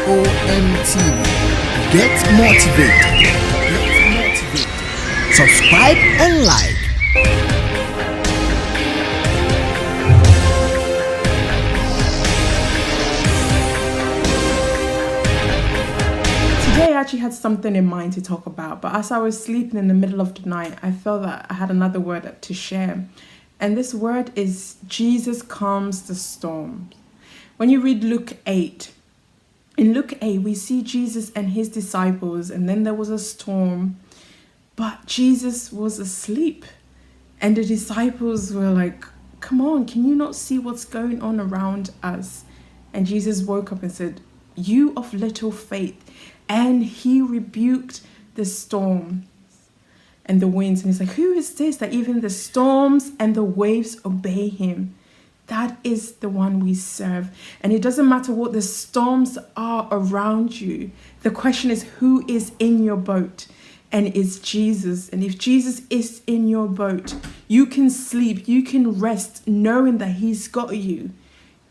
AOMTV. Get motivated. Subscribe and like. Today I actually had something in mind to talk about, but as I was sleeping in the middle of the night, I felt that I had another word to share. And this word is Jesus calms the storm. When you read Luke 8, in Luke 8, we see Jesus and his disciples, and then there was a storm, but Jesus was asleep. And the disciples were like, come on, can you not see what's going on around us? And Jesus woke up and said, you of little faith. And he rebuked the storm and the winds. And he's like, who is this that even the storms and the waves obey him? That is the one we serve. And it doesn't matter what the storms are around you. The question is, who is in your boat? And it's Jesus. And if Jesus is in your boat, you can sleep, you can rest, knowing that he's got you.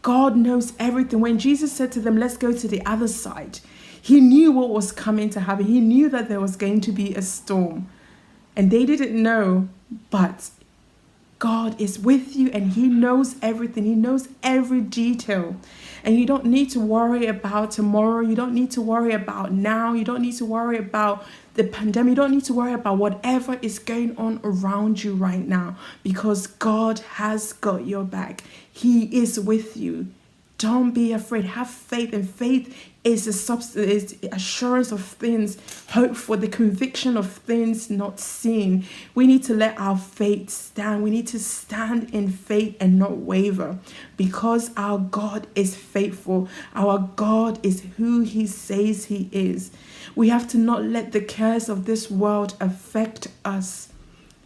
God knows everything. When Jesus said to them, let's go to the other side, he knew what was coming to happen. He knew that there was going to be a storm. And they didn't know, but God is with you and he knows everything. He knows every detail. And you don't need to worry about tomorrow. You don't need to worry about now. You don't need to worry about the pandemic. You don't need to worry about whatever is going on around you right now, because God has got your back. He is with you. Don't be afraid. Have faith. And faith is the substance, is the assurance of things hoped for, the conviction of things not seen. We need to let our faith stand. We need to stand in faith and not waver, because our God is faithful. Our God is who he says he is. We have to not let the cares of this world affect us,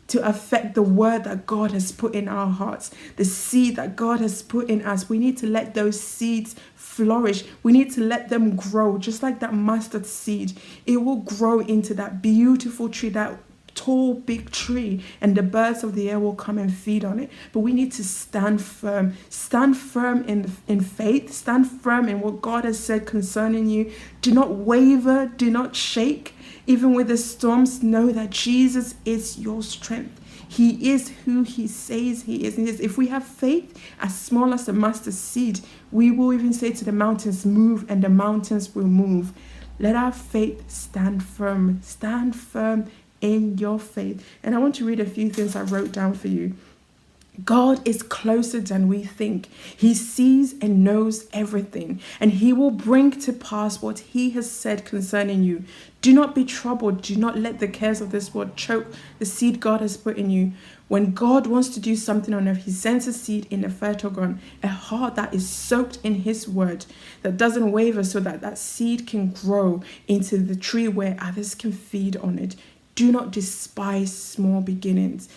to affect the word that God has put in our hearts, the seed that God has put in us. We need to let those seeds flourish. We need to let them grow, just like that mustard seed. It will grow into that beautiful tree, that tall, big tree, and the birds of the air will come and feed on it. But we need to stand firm in faith, stand firm in what God has said concerning you. Do not waver, do not shake. Even with the storms, know that Jesus is your strength. He is who he says he is. And if we have faith as small as a mustard seed, we will even say to the mountains, move, and the mountains will move. Let our faith stand firm. Stand firm in your faith. And I want to read a few things I wrote down for you. God is closer than we think. He sees and knows everything, and he will bring to pass what he has said concerning you. Do not be troubled. Do not let the cares of this world choke the seed God has put in you. When God wants to do something on earth, he sends a seed in a fertile ground, a heart that is soaked in his word, that doesn't waver, so that that seed can grow into the tree where others can feed on it. Do not despise small beginnings.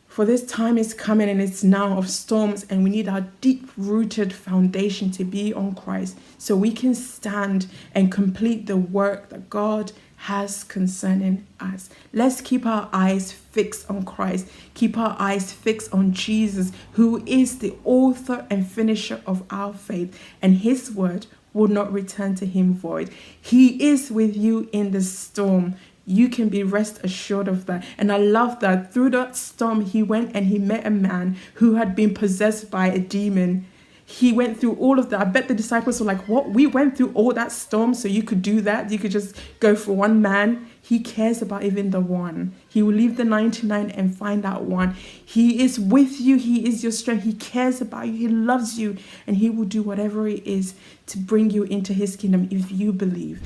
For this time is coming, and it's now, of storms, and we need our deep-rooted foundation to be on Christ, so we can stand and complete the work that God has concerning us. Let's keep our eyes fixed on Christ. Keep our eyes fixed on Jesus, who is the author and finisher of our faith, and his word will not return to him void. He is with you in the storm. You can be rest assured of that. And I love that through that storm, he went and he met a man who had been possessed by a demon. He went through all of that. I bet the disciples were like, what? We went through all that storm so you could do that? You could just go for one man? He cares about even the one. He will leave the 99 and find that one. He is with you. He is your strength. He cares about you. He loves you. And he will do whatever it is to bring you into his kingdom if you believe.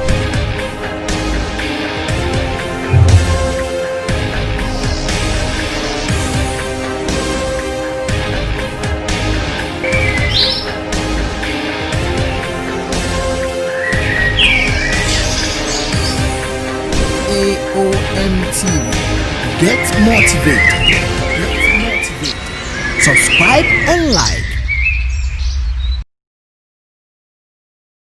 AOMTV. Get motivated. Subscribe and like.